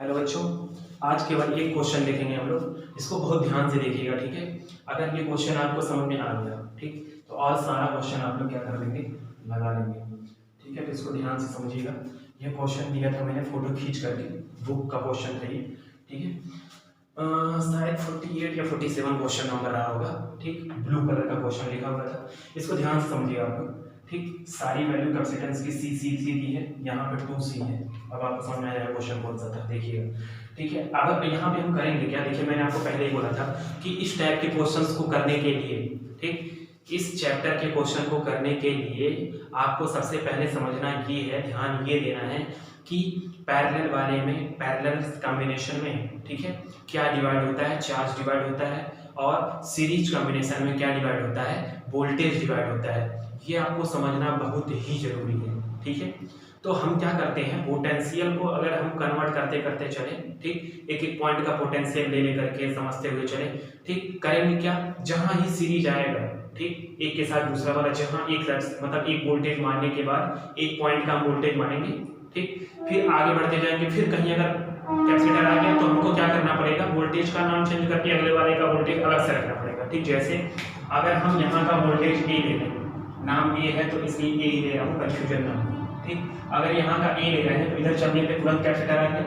Hello बच्चों, आज केवल एक क्वेश्चन देखेंगे हम लोग। इसको बहुत ध्यान से देखिएगा, ठीक है। अगर ये क्वेश्चन आपको समझ में आ गया, ठीक, तो और सारा क्वेश्चन आप लोग क्या कर लेंगे, लगा लेंगे, ठीक है। तो इसको ध्यान से समझिएगा। ये क्वेश्चन दिया था मैंने फोटो खींच करके, बुक का क्वेश्चन था ये, ठीक है। शायद 48 या 47 क्वेश्चन नंबर रहा होगा, ठीक। ब्लू कलर का क्वेश्चन लिखा हुआ था। इसको ध्यान से समझिएगा आप लोग, ठीक। सारी वैल्यू कैपेसिटेंस की सी दी है, यहाँ पे 2C है। अब आपको समझ में आया क्वेश्चन कौन सा था, देखिएगा, ठीक है। अब यहाँ पे हम करेंगे क्या, देखिए मैंने आपको पहले ही बोला था कि इस टाइप के क्वेश्चंस को करने के लिए, ठीक, इस चैप्टर के क्वेश्चन को करने के लिए आपको सबसे पहले समझना ये है, ध्यान ये देना है कि पैरेलल वाले में, पैरेलल कॉम्बिनेशन में, ठीक है, क्या डिवाइड होता है, चार्ज डिवाइड होता है, और सीरीज कॉम्बिनेशन में क्या डिवाइड होता है, वोल्टेज डिवाइड होता है। ये आपको समझना बहुत ही जरूरी है, ठीक है। तो हम क्या करते हैं, पोटेंशियल को अगर हम कन्वर्ट करते करते चले, ठीक, एक एक पॉइंट का पोटेंशियल ले लेकर के समझते हुए चले, ठीक, करेंगे क्या, जहां ही सीरीज आएगा, ठीक, एक के साथ दूसरा वाला, जहां एक मतलब एक वोल्टेज मानने के बाद एक पॉइंट का हम वोल्टेज मानेंगे, ठीक, फिर आगे बढ़ते जाएंगे। फिर कहीं अगर कैपेसिटर आ गया तो हमको क्या करना पड़ेगा, वोल्टेज का नाम चेंज करके अगले वाले का वोल्टेज अलग से रखना पड़ेगा, ठीक। जैसे अगर हम यहाँ का वोल्टेज ए ले लें, नाम ए है तो इसलिए ए ही ले रहा हूँ, कंफ्यूजन ना हो, ठीक। अगर यहाँ का ए ले रहे हैं तो इधर चलने पे तुरंत कैपेसिटर आ गया,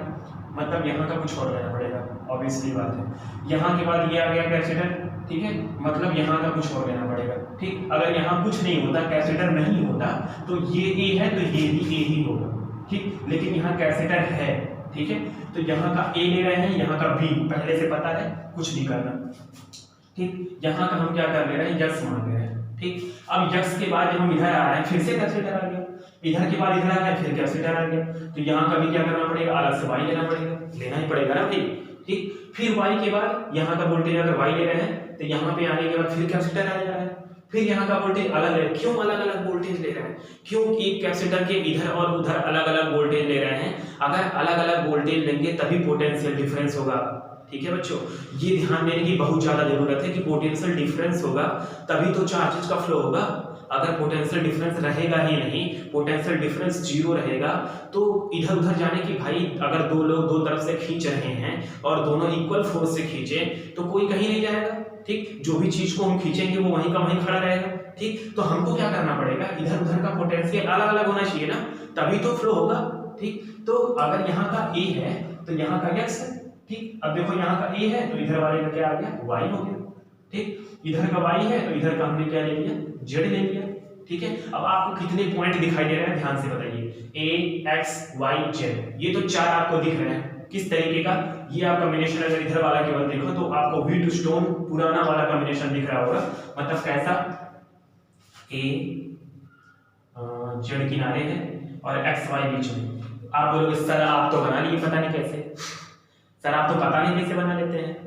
मतलब यहाँ का कुछ और लेना पड़ेगा, ऑब्वियसली बात है। यहाँ के बाद ये आ गया कैपेसिटर, ठीक है, मतलब यहाँ का कुछ और लेना पड़ेगा, ठीक। अगर यहाँ कुछ नहीं होता, कैपेसिटर नहीं होता, तो ये ए है तो ये भी ए ही होगा, ठीक। लेकिन यहाँ कैपेसिटर है, ठीक है, तो यहाँ का ए ले रहे हैं, यहाँ का बी पहले से पता है, कुछ नहीं करना, ठीक। यहाँ का हम क्या कर ले रहे हैं, यक्स मान ले रहे हैं, ठीक। अब यक्स के बाद जब हम इधर आ रहे हैं, फिर से कैपेसिटर आ गया, इधर के बाद इधर आ गया, फिर कैपेसिटर आ गया, तो यहाँ का भी क्या करना पड़ेगा, अलग से वाई लेना पड़ेगा, लेना ही पड़ेगा ना भाई, ठीक। फिर वाई के बाद यहाँ का वोल्टेज अगर वाई ले रहे हैं तो यहाँ पे आने के बाद फिर कैपेसिटर आ जा रहा है, फिर यहाँ का वोल्टेज अलग है। क्यों अलग अलग वोल्टेज ले रहे हैं, क्यों एक कैपेसिटर के इधर और उधर अलग अलग वोल्टेज ले रहे हैं। अगर अलग अलग वोल्टेज लेंगे तभी पोटेंशियल डिफरेंस होगा, ठीक है बच्चों। ये ध्यान देने की बहुत ज्यादा जरूरत है कि पोटेंशियल डिफरेंस होगा तभी तो चार्जेस का फ्लो होगा। अगर पोटेंशियल डिफरेंस रहेगा ही नहीं, पोटेंशियल डिफरेंस जीरो रहेगा, तो इधर उधर जाने की, भाई अगर दो लोग दो तरफ से खींच रहे हैं और दोनों इक्वल फोर्स से खींचे तो कोई कहीं नहीं जाएगा, ठीक। जो भी चीज को हम खींचेंगे वो वहीं का वहीं खड़ा रहेगा, ठीक। तो हमको क्या करना पड़ेगा, इधर उधर का पोटेंशियल अलग अलग होना चाहिए ना, तभी तो फ्लो होगा, ठीक। तो अगर यहाँ का ए है तो यहाँ का एक्स है, ठीक। अब देखो यहाँ का ए है तो इधर वाले का क्या आ गया, वाई हो गया, ठीक। इधर का वाई है तो इधर का हमने क्या ले लिया, जेड ले लिया, ठीक है। अब आपको कितने पॉइंट दिखाई दे रहे हैं, ध्यान से बताइए, ए एक्स वाई जेड, ये तो चार आपको दिख रहे हैं। किस तरीके का, ये आप कॉम्बिनेशन अगर इधर वाला केवल देखो तो आपको व्हीटस्टोन पुराना वाला कॉम्बिनेशन दिख रहा होगा, मतलब कैसा, ए जेड किनारे है और एक्स वाई बीच में। आप बोलोगे सर आप तो बना लिए, पता नहीं कैसे, सर आप तो पता नहीं कैसे बना लेते हैं,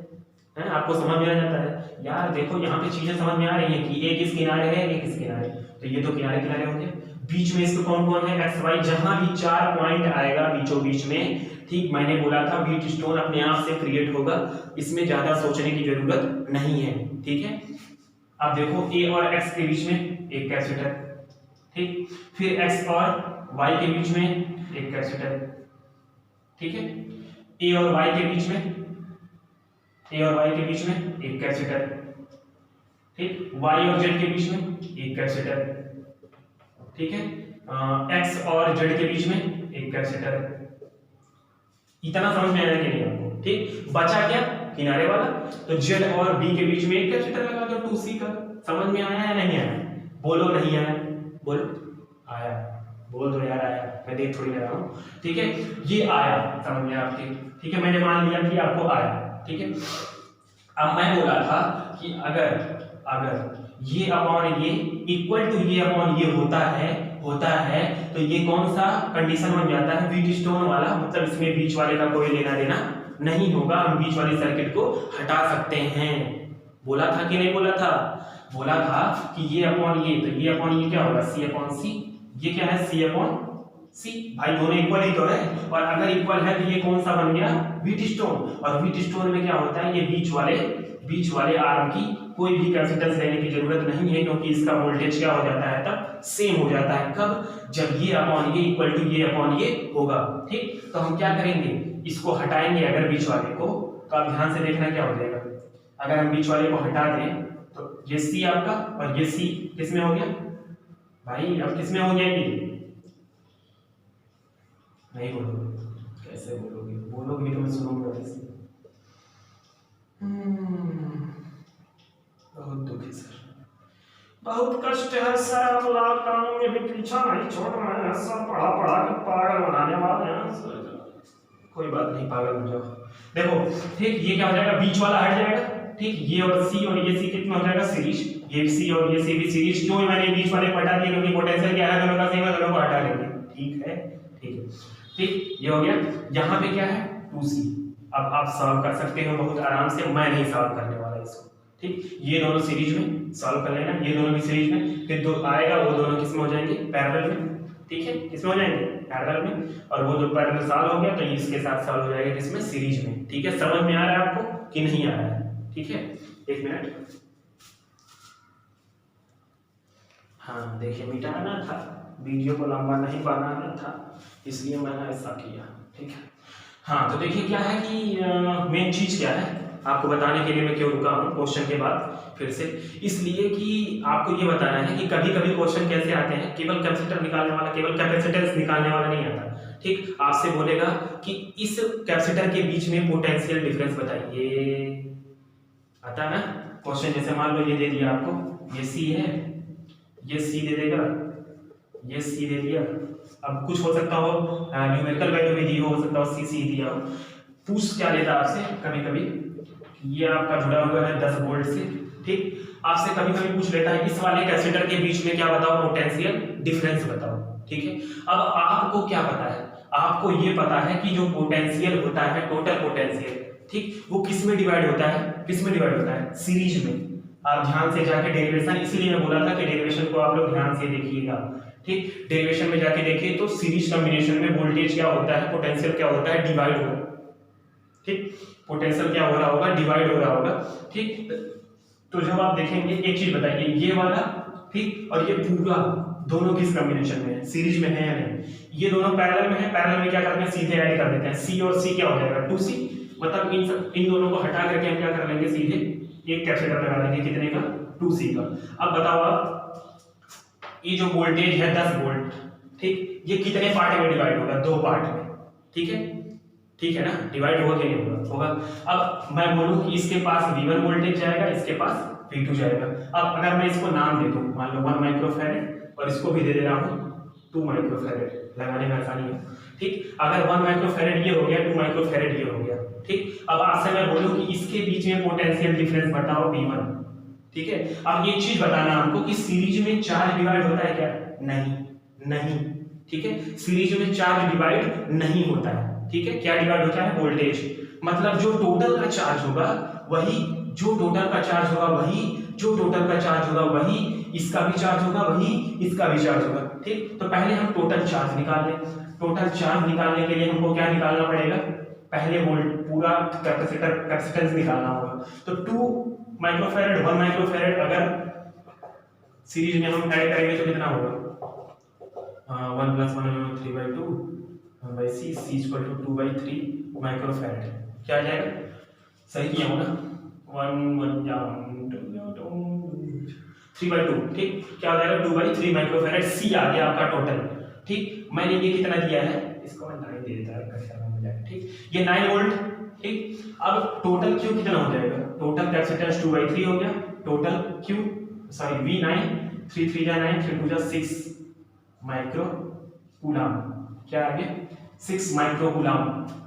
आपको समझ में आ जाता है। यार देखो यहाँ पे चीजें समझ में आ रही हैं कि एक इस किनारे है, एक इस किनारे, तो ये तो किनारे किनारे होंगे, बीच में इसको कौन कौन है, एक्स वाई। जहां भी चार पॉइंट आएगा बीचों बीच में, ठीक, मैंने बोला था व्हीटस्टोन अपने आप से क्रिएट होगा, इसमें ज्यादा सोचने की जरूरत नहीं है, ठीक है। अब देखो ए और एक्स के बीच में एक कैपेसिटर, ठीक, फिर एक्स और वाई के बीच में एक कैपेसिटर, ठीक है, ए और वाई के बीच में, ए और वाई के बीच में एक कैपेसिटर, ठीक, वाई और जेड के बीच में एक कैपेसिटर, ठीक है, एक्स और जेड के बीच में एक कैपेसिटर। इतना समझ में आया कि नहीं आपको, ठीक। बचा क्या, किनारे वाला, तो जेड और बी के बीच में एक कैपेसिटर लगा दो 2C का। समझ में आया या नहीं आया, बोलो नहीं आया, बोलो आया, बोल दो यार आया, मैं देख थोड़ी रहा हूँ, ठीक है। ये आया समझ में आपके, ठीक है, मैंने मान लिया कि आपको आया, ठीक है। अब मैं बोला था कि अगर ये अपॉन ये इक्वल टू ये अपॉन ये होता है तो ये कौन सा कंडीशन बन जाता है, व्हीटस्टोन वाला, मतलब इसमें बीच वाले का कोई लेना देना नहीं होगा, हम बीच वाले सर्किट को हटा सकते हैं। बोला था कि नहीं बोला था, बोला था कि ये अपॉन ये, तो ये अपॉन ये क्या होगा, सी अपॉन सी, ये क्या है, सी अपॉन सी, भाई दोनों इक्वल ही तो है, और अगर इक्वल है तो ये कौन सा बन गया, व्हीटस्टोन। और व्हीटस्टोन में क्या होता है, ये बीच वाले आर्म की कोई भी कैपेसिटेंस लेने की जरूरत नहीं है, क्योंकि इसका वोल्टेज क्या हो जाता है तब सेम हो जाता है। कब? जब ये अपॉन ये इक्वल टू ये अपॉन ये होगा। ठीक, तो हम क्या करेंगे, इसको हटाएंगे अगर बीच वाले को, तो आप ध्यान से देखना क्या हो जाएगा। अगर हम बीच वाले को हटा दें तो ये सी आपका और ये सी किस में हो गया भाई, अब किस में हो गया ये? नहीं बोलोगे, कैसे बोलोगे? बोलोगे तो मैं सुनूंगा कैसे? बहुत दुख है सर, बहुत कष्ट है सर, लॉकडाउन में भी पीछा नहीं छोड़ना है सर, पढ़ा पढ़ा के पागल बनाने वाले हैं सर। कोई बात नहीं, पागल हो जाओ। देखो ठीक, ये क्या हो जाएगा, बीच वाला हट जाएगा। ठीक, ये और सी और ये सी कितना हो जाएगा, सीरीज। ये सी और ये सी भी सीरीज। क्यों मैंने बीच वाले को हटा दिया? क्योंकि पोटेंशियल क्या है, दोनों का सेम है, दोनों को हटा लेंगे। ठीक है, ठीक है, ठीक, ये हो गया। यहाँ पे क्या है, 2c। अब आप सॉल्व कर सकते हो बहुत आराम से, मैं नहीं सॉल्व करने वाला इसको। ठीक, ये दोनों सीरीज में सॉल्व कर लेना, ये दोनों भी सीरीज में, फिर दो आएगा वो दोनों किस में हो जाएंगे, पैरेलल में। ठीक है, किसमें हो जाएंगे, पैरेलल में। और वो जो पैरेलल सॉल्व हो गया तो ये इसके साथ सॉल्व हो जाएगा किसमें, सीरीज में। ठीक है, समझ में आ रहा है आपको कि नहीं आ रहा है? ठीक है, एक मिनट। हाँ देखिए, मिटाना था, वीडियो को लंबा नहीं बनाना था, इसलिए मैंने ऐसा किया। ठीक है, हाँ तो देखिए क्या है कि मेन चीज क्या है आपको बताने के लिए मैं क्यों रुका हूँ क्वेश्चन के बाद फिर से, इसलिए कि आपको ये बताना है कि कभी कभी क्वेश्चन कैसे आते हैं, केवल कैपेसिटर निकालने वाला, केवल कैपेसिटेंस निकालने वाला नहीं आता। ठीक, आपसे बोलेगा कि इस कैपेसिटर के बीच में पोटेंशियल डिफरेंस बताइए, आता ना क्वेश्चन। जैसे मान लो ये दे दिया आपको, ये सी है, ये सी दे देगा, ये सी दे दिया। अब कुछ हो सकता हो न्यूमेरिकल वैल्यू भी दी हो सकता हो सी दिया हो। पूछ क्या लेता आपसे कभी कभी, ये आपका जुड़ा हुआ है 10 वोल्ट से। ठीक, आपसे कभी कभी पूछ लेता है इस वाले कैपेसिटर के बीच में क्या बताओ, पोटेंशियल डिफरेंस बताओ। ठीक है, अब आपको क्या पता है, आपको ये पता है कि जो पोटेंशियल होता है, टोटल पोटेंशियल, ठीक, वो किस में डिवाइड होता है, किस में डिवाइड होता है, सीरीज में। आप ध्यान से जाके डेरिवेशन, इसलिए मैं बोला था कि डेरिवेशन को आप लोग ध्यान से देखिएगा। ठीक, डेरिवेशन में जाके देखिए तो सीरीज कॉम्बिनेशन में वोल्टेज क्या होता है, पोटेंशियल क्या होता है, डिवाइड होगा। ठीक, पोटेंशियल क्या हो रहा होगा, डिवाइड हो रहा होगा। ठीक, तो जब आप देखेंगे एक चीज बताइए, ये वाला ठीक और ये पूरा दोनों किस कॉम्बिनेशन में है, सीरीज में है या नहीं? ये दोनों पैरेलल में है, पैरेलल में क्या करते हैं, सीधे ऐड कर देते हैं, सी और सी क्या हो जाएगा, 2c। मतलब इन दोनों को हटा करके हम क्या कर लेंगे, सीधे एक कैपेसिटर लगा देंगे, कितने का, 2c का। अब बताओ आप, ये जो वोल्टेज है 10 वोल्ट, ठीक, ये कितने पार्ट में डिवाइड होगा, 2 पार्ट में। ठीक है, ठीक है ना, डिवाइड होगा कि नहीं होगा, होगा। अब मैं बोलूं कि इसके पास V1 वोल्टेज जाएगा, इसके पास V2 जाएगा। अब अगर मैं इसको नाम दे दूं, मान लो 1 माइक्रोफैरेड और इसको भी दे दे रहा हूं 2 माइक्रोफैरेड, लगाने में आसानी है। ठीक, अगर 1 माइक्रोफैरेड ये हो गया, 2 माइक्रोफैरेड ये हो गया। ठीक, अब आपसे मैं बोलूं कि इसके बीच में पोटेंशियल डिफरेंस बताओ V1। ठीक है, अब ये चीज बताना हमको कि सीरीज में चार्ज डिवाइड होता है क्या, नहीं, नहीं। ठीक है, सीरीज में चार्ज डिवाइड नहीं होता है। ठीक है, क्या डिवाइड होता है, वोल्टेज। मतलब जो टोटल का चार्ज होगा वही, जो टोटल का चार्ज होगा वही, जो टोटल का चार्ज होगा वही, इसका भी चार्ज होगा वही, इसका भी चार्ज होगा। ठीक, तो पहले हम टोटल चार्ज निकाल लें। टोटल चार्ज निकालने के लिए हमको क्या निकालना पड़ेगा, पहले वोल्ट पूरा कैपेसिटेंस निकालना होगा। तो 2 माइक्रोफैरेड 1 माइक्रोफैरेड अगर सीरीज में हम ऐड करेंगे तो कितना होगा, 1 + 1 3/2 1/c, c = 2/3 माइक्रोफैरेड। क्या आ जाएगा, सही किया होगा, 3/2। ठीक, क्या हो जाएगा, 2/3 माइक्रोफैरेड। c आ गया आपका टोटल। ठीक, मैंने ये कितना दिया है, इसको मैं 9 दे देता है। ठीक, ये 9 वोल्ट। ठीक, अब टोटल Q कितना हो जाएगा, टोटल कैपेसिटेंस 2/3 हो गया, टोटल Q सॉरी V9, 3 3 जा 9, 3 2 जा 6 माइक्रो कूलम। क्या आ गया, 6 माइक्रो कूलम।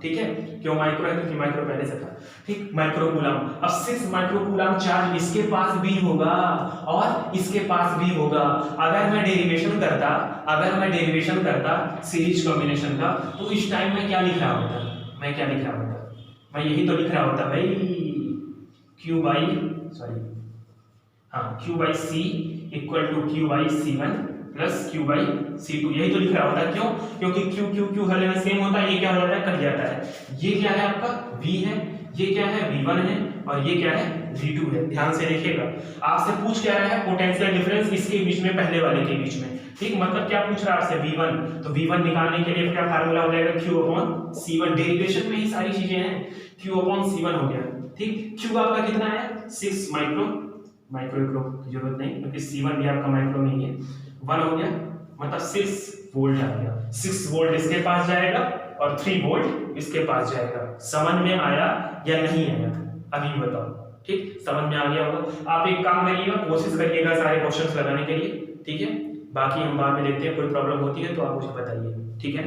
ठीक है, क्यों माइक्रो है, क्योंकि माइक्रो पहले से था। ठीक, माइक्रो कूलम। अब 6 माइक्रो कूलम चार्ज इसके पास भी होगा और इसके पास भी होगा। अगर मैं डेरिवेशन करता सीरीज कॉम्बिनेशन का, तो इस टाइम में क्या लिख रहा होता, मैं क्या लिख रहा होता, मैं यही तो लिख रहा होता भाई, Q/C = Q/C1 plus Q by C2, यही तो लिख रहा होता है। क्यों? क्योंकि क्यू क्यू क्यू हर जगह सेम होता है, ये क्या हो जाता है, कट जाता है। ये क्या है आपका V है, ये क्या है V1 है, और ये क्या है V2 है। ध्यान से देखिएगा, आपसे पूछ क्या रहा है, पोटेंशियल डिफरेंस इसके बीच में, पहले वाले के बीच में, ठीक। मतलब क्या पूछ रहा है आपसे, V1, तो V1 निकालने के लिए क्या फार्मूला हो जाएगा, Q अपॉन C1। डेरिवेशन में ही सारी चीजें हैं, Q अपॉन C1 हो गया, ठीक। Q आपका कितना है 6 माइक्रो की जरूरत नहीं, क्योंकि C1 भी आपका माइक्रो नहीं है, 1 हो गया, मतलब 6 वोल्ट आ गया। 6 वोल्ट इसके पास जाएगा और 3 वोल्ट इसके पास जाएगा। समझ में आया या नहीं आया, अभी बताओ, ठीक। समझ में आ गया होगा। आप एक काम करिएगा, कोशिश करिएगा सारे क्वेश्चंस लगाने के लिए, ठीक है। बाकी हम बाद में देखते हैं, कोई प्रॉब्लम होती है तो आप मुझे बताइए, ठीक है।